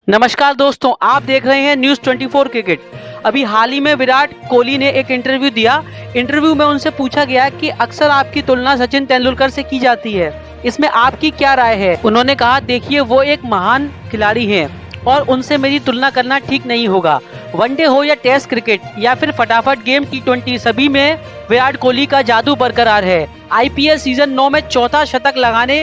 नमस्कार दोस्तों, आप देख रहे हैं न्यूज़ 24 क्रिकेट। अभी हाल ही में विराट कोहली ने एक इंटरव्यू दिया। इंटरव्यू में उनसे पूछा गया कि अक्सर आपकी तुलना सचिन तेंदुलकर से की जाती है, इसमें आपकी क्या राय है। उन्होंने कहा, देखिए वो एक महान खिलाड़ी हैं और उनसे मेरी तुलना करना ठीक नहीं होगा। वनडे हो या टेस्ट क्रिकेट या फिर फटाफट गेम T20, सभी में विराट कोहली का जादू बरकरार है। IPL सीजन 9 में चौथा शतक लगाने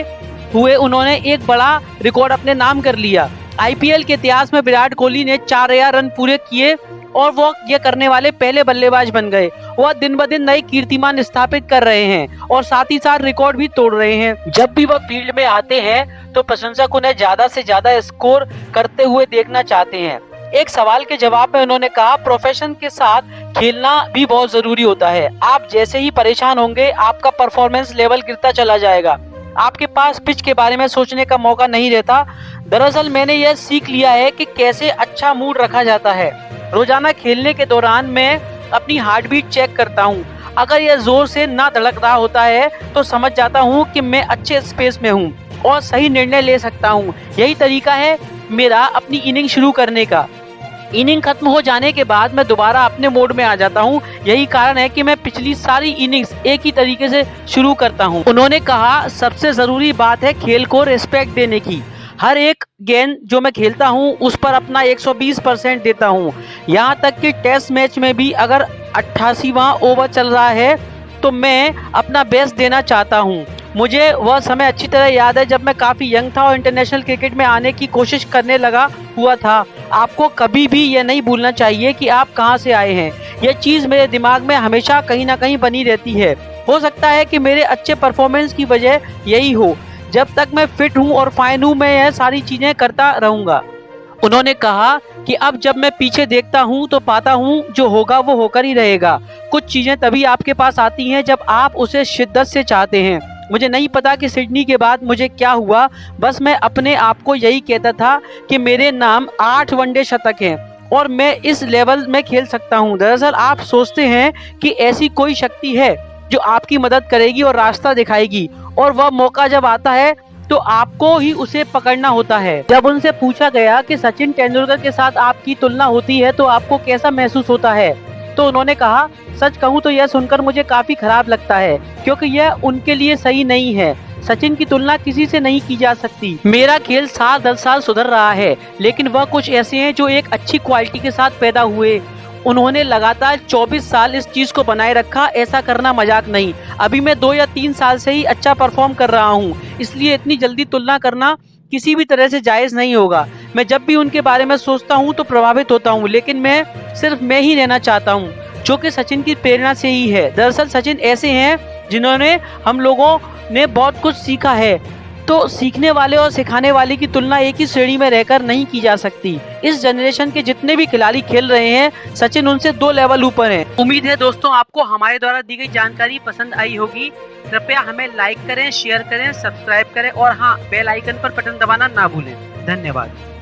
हुए उन्होंने एक बड़ा रिकॉर्ड अपने नाम कर लिया। IPL के इतिहास में विराट कोहली ने 4000 रन पूरे किए और वो ये करने वाले पहले बल्लेबाज बन गए। वह दिन ब दिन नई कीर्तिमान स्थापित कर रहे हैं और साथ ही साथ रिकॉर्ड भी तोड़ रहे हैं। जब भी वह फील्ड में आते हैं तो प्रशंसक उन्हें ज्यादा से ज्यादा स्कोर करते हुए देखना चाहते हैं। एक सवाल के जवाब में उन्होंने कहा, प्रोफेशन के साथ खेलना भी बहुत जरूरी होता है। आप जैसे ही परेशान होंगे आपका परफॉर्मेंस लेवल गिरता चला जाएगा। आपके पास पिच के बारे में सोचने का मौका नहीं रहता। दरअसल मैंने यह सीख लिया है कि कैसे अच्छा मूड रखा जाता है। रोजाना खेलने के दौरान मैं अपनी हार्ट बीट चेक करता हूँ। अगर यह जोर से ना धड़क रहा होता है तो समझ जाता हूँ कि मैं अच्छे स्पेस में हूँ और सही निर्णय ले सकता हूँ। यही तरीका है मेरा अपनी इनिंग शुरू करने का। इनिंग खत्म हो जाने के बाद मैं दोबारा अपने मोड में आ जाता हूँ। यही कारण है कि मैं पिछली सारी इनिंग्स एक ही तरीके से शुरू करता हूँ। उन्होंने कहा, सबसे जरूरी बात है खेल को रिस्पेक्ट देने की। हर एक गेंद जो मैं खेलता हूँ उस पर अपना 120% देता हूँ। यहाँ तक कि टेस्ट मैच में भी अगर 88वां ओवर चल रहा है तो मैं अपना बेस्ट देना चाहता हूँ। मुझे वह समय अच्छी तरह याद है जब मैं काफ़ी यंग था और इंटरनेशनल क्रिकेट में आने की कोशिश करने लगा हुआ था। आपको कभी भी यह नहीं भूलना चाहिए कि आप कहां से आए हैं। यह चीज़ मेरे दिमाग में हमेशा कहीं ना कहीं बनी रहती है। हो सकता है कि मेरे अच्छे परफॉर्मेंस की वजह यही हो। जब तक मैं फिट हूं और फाइन हूं मैं यह सारी चीज़ें करता रहूँगा। उन्होंने कहा कि अब जब मैं पीछे देखता हूं तो पाता हूं जो होगा वो होकर ही रहेगा। कुछ चीज़ें तभी आपके पास आती हैं जब आप उसे शिद्दत से चाहते हैं। मुझे नहीं पता कि सिडनी के बाद मुझे क्या हुआ, बस मैं अपने आप को यही कहता था कि मेरे नाम 8 वनडे शतक हैं और मैं इस लेवल में खेल सकता हूं। दरअसल आप सोचते हैं कि ऐसी कोई शक्ति है जो आपकी मदद करेगी और रास्ता दिखाएगी, और वह मौका जब आता है तो आपको ही उसे पकड़ना होता है। जब उनसे पूछा गया कि सचिन तेंदुलकर के साथ आपकी तुलना होती है तो आपको कैसा महसूस होता है, तो उन्होंने कहा, सच कहूँ तो यह सुनकर मुझे काफी खराब लगता है क्योंकि यह उनके लिए सही नहीं है। सचिन की तुलना किसी से नहीं की जा सकती। मेरा खेल साल 10 साल सुधर रहा है, लेकिन वह कुछ ऐसे हैं जो एक अच्छी क्वालिटी के साथ पैदा हुए। उन्होंने लगातार 24 साल इस चीज को बनाए रखा। ऐसा करना मजाक नहीं। अभी मैं 2 या 3 साल से ही अच्छा परफॉर्म कर रहा हूँ, इसलिए इतनी जल्दी तुलना करना किसी भी तरह से जायज नहीं होगा। मैं जब भी उनके बारे में सोचता हूँ तो प्रभावित होता हूँ, लेकिन मैं सिर्फ मैं ही रहना चाहता हूँ जो कि सचिन की प्रेरणा से ही है। दरअसल सचिन ऐसे हैं जिन्होंने हम लोगों ने बहुत कुछ सीखा है, तो सीखने वाले और सिखाने वाले की तुलना एक ही श्रेणी में रहकर नहीं की जा सकती। इस जनरेशन के जितने भी खिलाड़ी खेल रहे हैं सचिन उनसे 2 लेवल ऊपर हैं। उम्मीद है दोस्तों आपको हमारे द्वारा दी गई जानकारी पसंद आई होगी। कृपया हमें लाइक करें, शेयर करें, सब्सक्राइब करें और हाँ, बेल आइकन पर बटन दबाना ना भूलें। धन्यवाद।